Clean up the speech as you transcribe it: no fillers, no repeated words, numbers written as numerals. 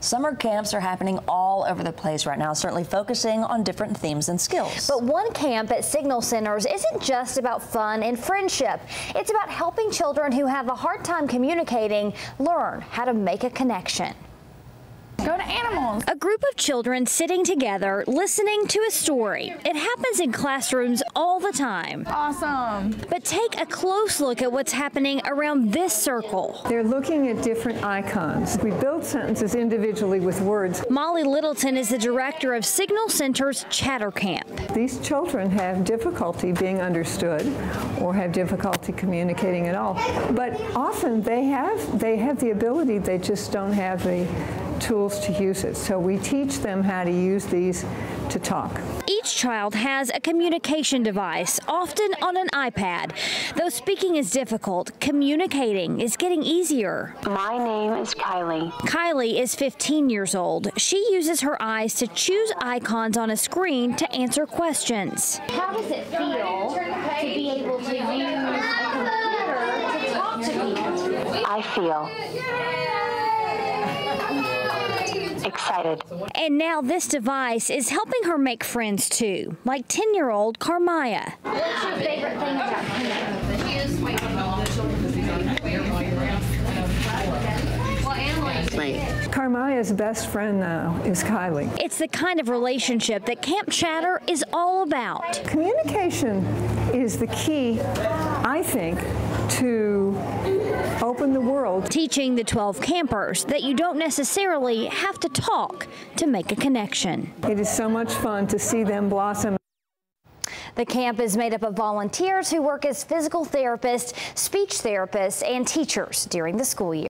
Summer camps are happening all over the place right now, certainly focusing on different themes and skills. But one camp at Signal Centers isn't just about fun and friendship. It's about helping children who have a hard time communicating learn how to make a connection. Go to animals. A group of children sitting together, listening to a story. It happens in classrooms all the time. Awesome. But take a close look at what's happening around this circle. They're looking at different icons. We build sentences individually with words. Molly Littleton is the director of Signal Center's Chatter Camp. These children have difficulty being understood or have difficulty communicating at all. But often they have the ability, they just don't have the tools to use it. So we teach them how to use these to talk. Each child has a communication device, often on an iPad. Though speaking is difficult, communicating is getting easier. My name is Kylie. Kylie is 15 years old. She uses her eyes to choose icons on a screen to answer questions. How does it feel to be able to use a computer to talk to people? I feel excited. And now this device is helping her make friends too, like 10-year-old Carmaya. What's your favorite thing about him? Carmaya's best friend now is Kylie. It's the kind of relationship that Camp Chatter is all about. Communication is the key, I think, to open the world. Teaching the 12 campers that you don't necessarily have to talk to make a connection. It is so much fun to see them blossom. The camp is made up of volunteers who work as physical therapists, speech therapists, and teachers during the school year.